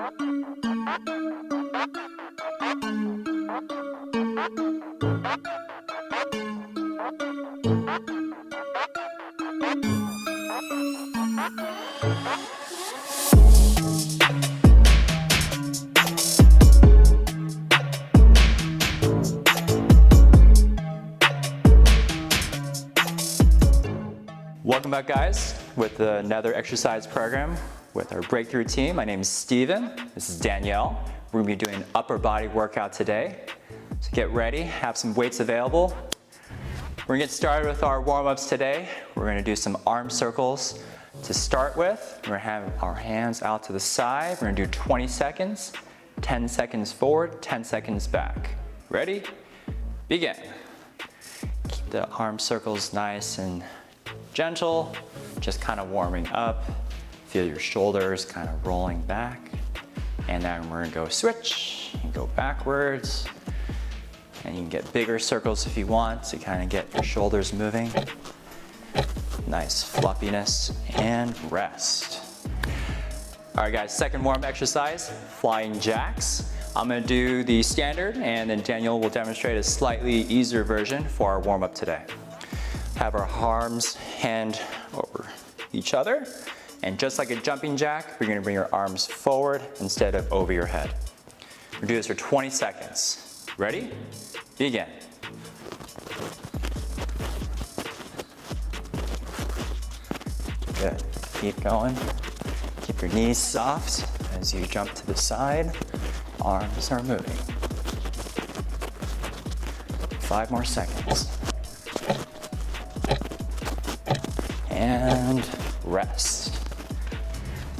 Welcome back, guys, with another exercise program with our breakthrough team. My name is Stephen. This is Danielle. We're going to be doing an upper body workout today. So get ready, have some weights available. We're going to get started with our warm-ups today. We're going to do some arm circles to start with. We're going to have our hands out to the side. We're going to do 20 seconds, 10 seconds forward, 10 seconds back. Ready? Begin. Keep the arm circles nice and gentle, just kind of warming up. Feel your shoulders kind of rolling back. And then we're gonna go switch and go backwards. And you can get bigger circles if you want to kind of get your shoulders moving. Nice fluffiness and rest. All right, guys, second warm exercise, flying jacks. I'm gonna do the standard and then Daniel will demonstrate a slightly easier version for our warm up today. Have our arms hand over each other. And just like a jumping jack, we're gonna bring your arms forward instead of over your head. We'll do this for 20 seconds. Ready? Begin. Good, keep going. Keep your knees soft as you jump to the side. Arms are moving. 5 more seconds. And rest.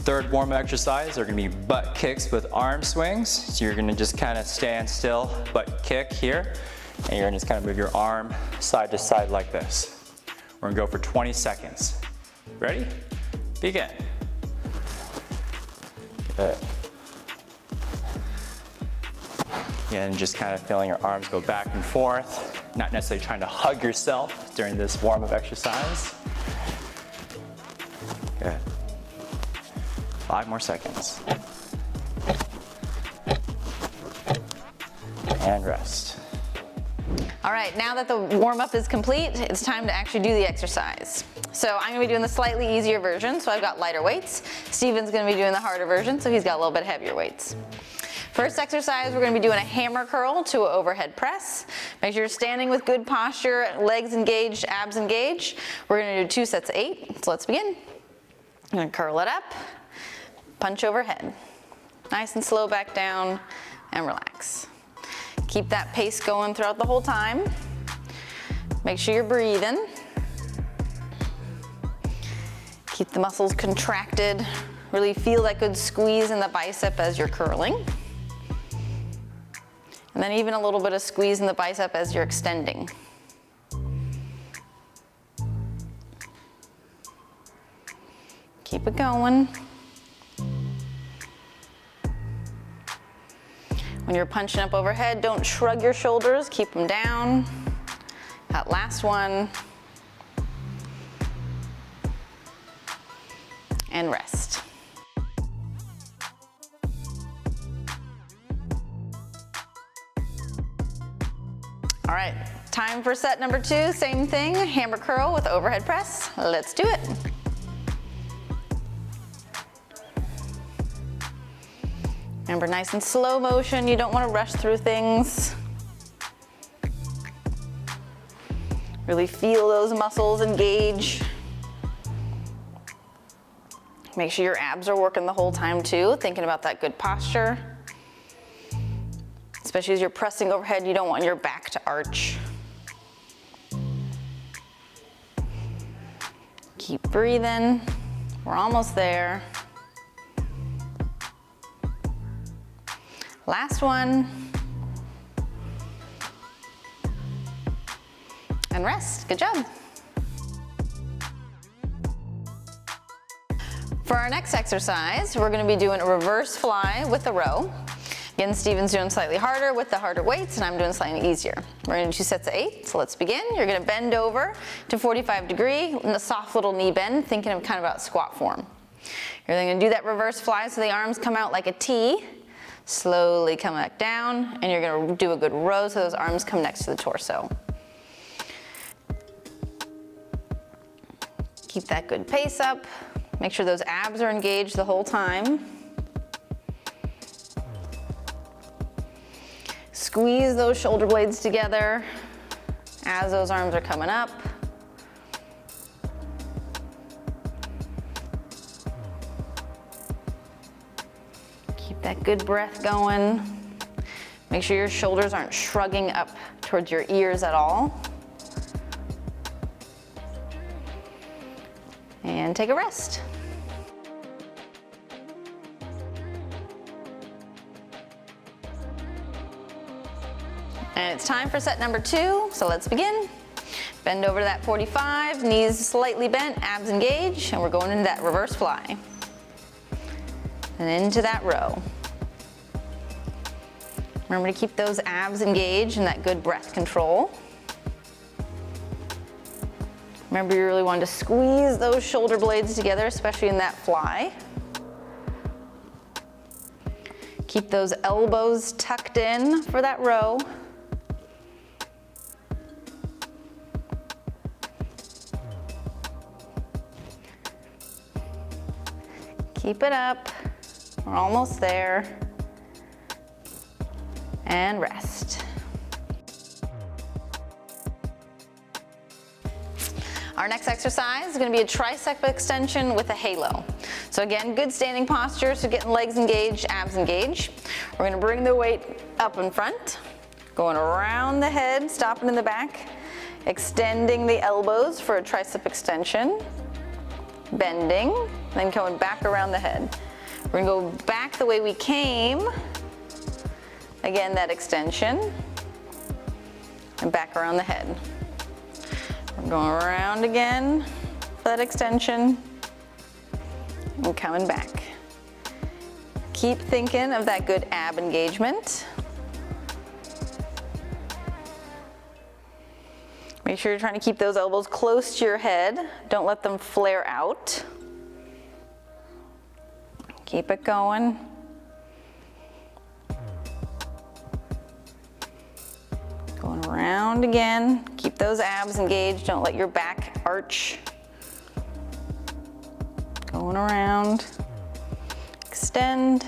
Third warm-up exercise are gonna be butt kicks with arm swings. So you're gonna just kind of stand still, butt kick here, and you're gonna just kind of move your arm side to side like this. We're gonna go for 20 seconds. Ready? Begin. Good. Again, just kind of feeling your arms go back and forth, not necessarily trying to hug yourself during this warm-up exercise. Good. 5 more seconds. And rest. All right, now that the warm-up is complete, it's time to actually do the exercise. So I'm gonna be doing the slightly easier version, so I've got lighter weights. Stephen's gonna be doing the harder version, so he's got a little bit heavier weights. First exercise, we're gonna be doing a hammer curl to an overhead press. Make sure you're standing with good posture, legs engaged, abs engaged. We're gonna do 2 sets of 8, so let's begin. I'm gonna curl it up, punch overhead. Nice and slow back down and relax. Keep that pace going throughout the whole time. Make sure you're breathing. Keep the muscles contracted. Really feel that good squeeze in the bicep as you're curling. And then even a little bit of squeeze in the bicep as you're extending. Keep it going. When you're punching up overhead, don't shrug your shoulders, keep them down. That last one. And rest. All right, time for set number 2, same thing, hammer curl with overhead press. Let's do it. Remember, nice and slow motion. You don't want to rush through things. Really feel those muscles engage. Make sure your abs are working the whole time too, thinking about that good posture. Especially as you're pressing overhead, you don't want your back to arch. Keep breathing. We're almost there. Last one. And rest. Good job. For our next exercise, we're going to be doing a reverse fly with a row. Again, Stephen's doing slightly harder with the harder weights, and I'm doing slightly easier. We're going to do 2 sets of 8, so let's begin. You're going to bend over to 45 degree, in a soft little knee bend, thinking of kind of about squat form. You're then gonna do that reverse fly so the arms come out like a T. Slowly come back down, and you're gonna do a good row so those arms come next to the torso. Keep that good pace up. Make sure those abs are engaged the whole time. Squeeze those shoulder blades together as those arms are coming up. Keep that good breath going. Make sure your shoulders aren't shrugging up towards your ears at all. And take a rest. And it's time for set number 2, so let's begin. Bend over to that 45, knees slightly bent, abs engaged, and we're going into that reverse fly. And into that row. Remember to keep those abs engaged and that good breath control. Remember, you really want to squeeze those shoulder blades together, especially in that fly. Keep those elbows tucked in for that row. Keep it up. We're almost there. And rest. Our next exercise is going to be a tricep extension with a halo. So again, good standing posture, so getting legs engaged, abs engaged. We're going to bring the weight up in front, going around the head, stopping in the back, extending the elbows for a tricep extension, bending, then going back around the head. We're going to go back the way we came. Again, that extension, and back around the head. We're going around again for that extension, and coming back. Keep thinking of that good ab engagement. Make sure you're trying to keep those elbows close to your head. Don't let them flare out. Keep it going. Going around again. Keep those abs engaged. Don't let your back arch. Going around. Extend.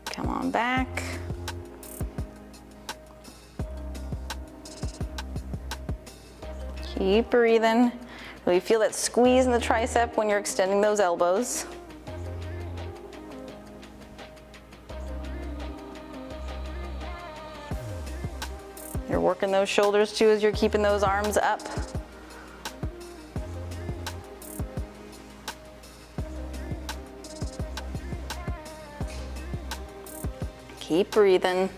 Come on back. Keep breathing. Really feel that squeeze in the tricep when you're extending those elbows. You're working those shoulders too as you're keeping those arms up. Keep breathing.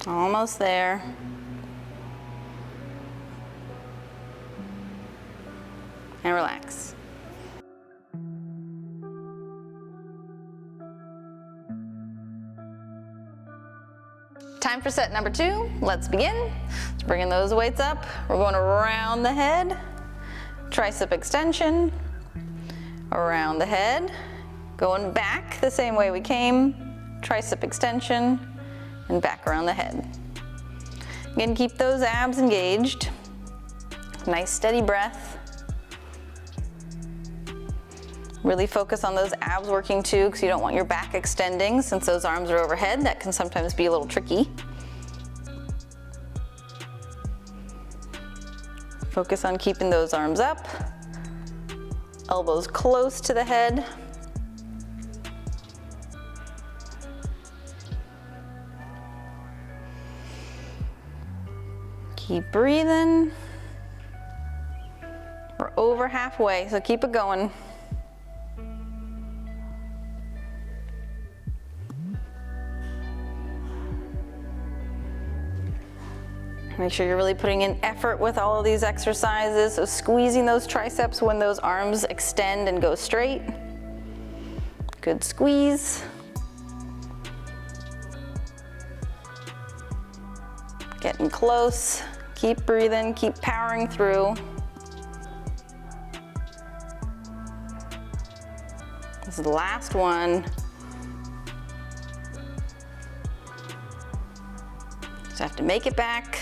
Almost there. And relax. Time for set number 2. Let's begin. Let's bring those weights up. We're going around the head, tricep extension, around the head, going back the same way we came, tricep extension, and back around the head. Again, keep those abs engaged. Nice steady breath. Really focus on those abs working too, because you don't want your back extending since those arms are overhead. That can sometimes be a little tricky. Focus on keeping those arms up, elbows close to the head. Keep breathing. We're over halfway, so keep it going. Make sure you're really putting in effort with all of these exercises, so squeezing those triceps when those arms extend and go straight. Good squeeze. Getting close. Keep breathing, keep powering through. This is the last one. Just have to make it back.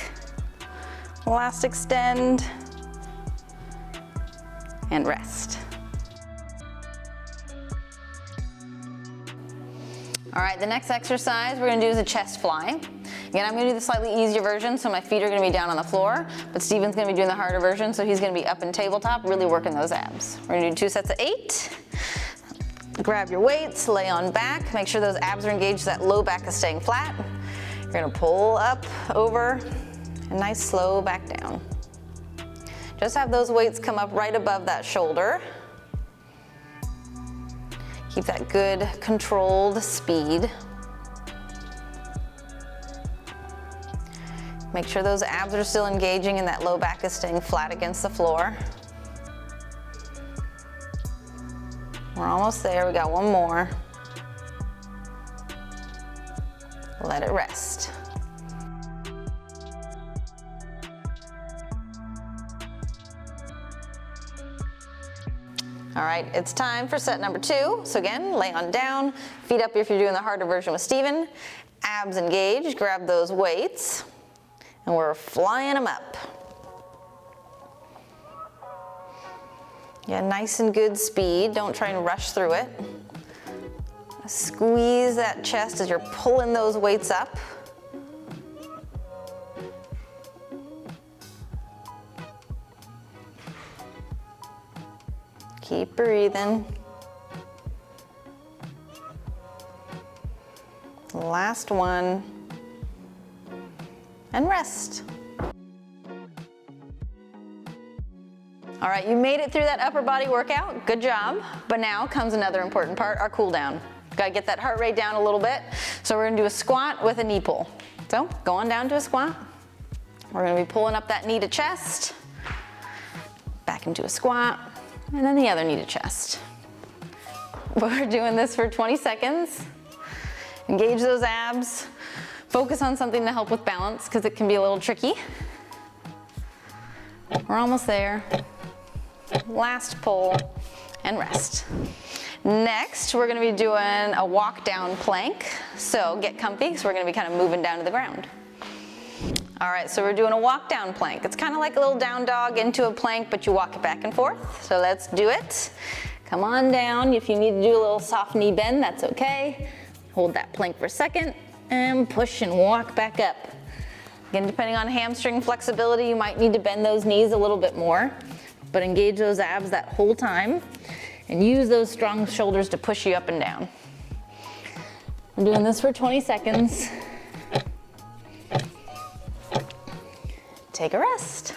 Last extend. And rest. All right, the next exercise we're gonna do is a chest fly. Again, I'm gonna do the slightly easier version, so my feet are gonna be down on the floor, but Stephen's gonna be doing the harder version, so he's gonna be up in tabletop, really working those abs. We're gonna do 2 sets of 8. Grab your weights, lay on back, make sure those abs are engaged so that low back is staying flat. You're gonna pull up, over, and nice slow back down. Just have those weights come up right above that shoulder. Keep that good controlled speed. Make sure those abs are still engaging and that low back is staying flat against the floor. We're almost there, we got one more. Let it rest. All right, it's time for set number 2. So again, lay on down, feet up if you're doing the harder version with Stephen. Abs engaged, grab those weights, and we're flying them up. Yeah, nice and good speed. Don't try and rush through it. Squeeze that chest as you're pulling those weights up. Keep breathing. Last one. And rest. All right, you made it through that upper body workout. Good job. But now comes another important part, our cool down. Gotta get that heart rate down a little bit. So we're gonna do a squat with a knee pull. So go on down to a squat. We're gonna be pulling up that knee to chest, back into a squat, and then the other knee to chest. We're doing this for 20 seconds. Engage those abs. Focus on something to help with balance because it can be a little tricky. We're almost there. Last pull and rest. Next, we're gonna be doing a walk down plank. So get comfy because we're gonna be kind of moving down to the ground. All right, so we're doing a walk down plank. It's kind of like a little down dog into a plank, but you walk it back and forth. So let's do it. Come on down. If you need to do a little soft knee bend, that's okay. Hold that plank for a second and push and walk back up. Again, depending on hamstring flexibility, you might need to bend those knees a little bit more, but engage those abs that whole time and use those strong shoulders to push you up and down. I'm doing this for 20 seconds. Take a rest.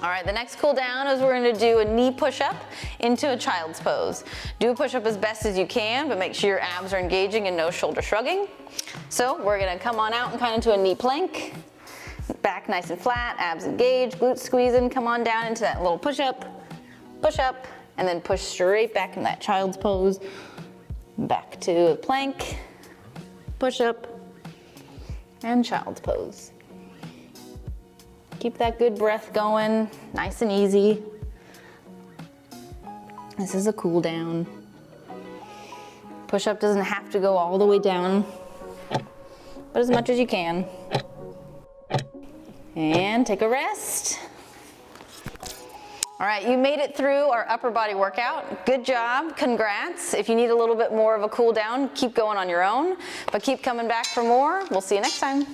All right, the next cool down is we're gonna do a knee push-up into a child's pose. Do a push-up as best as you can, but make sure your abs are engaging and no shoulder shrugging. So we're gonna come on out and kind of into a knee plank. Back nice and flat, abs engaged, glutes squeezing, come on down into that little push-up, and then push straight back in that child's pose. Back to a plank, push-up, and child's pose. Keep that good breath going, nice and easy. This is a cool down. Push-up doesn't have to go all the way down, but as much as you can. And take a rest. All right, you made it through our upper body workout. Good job, congrats. If you need a little bit more of a cool down, keep going on your own, but keep coming back for more. We'll see you next time.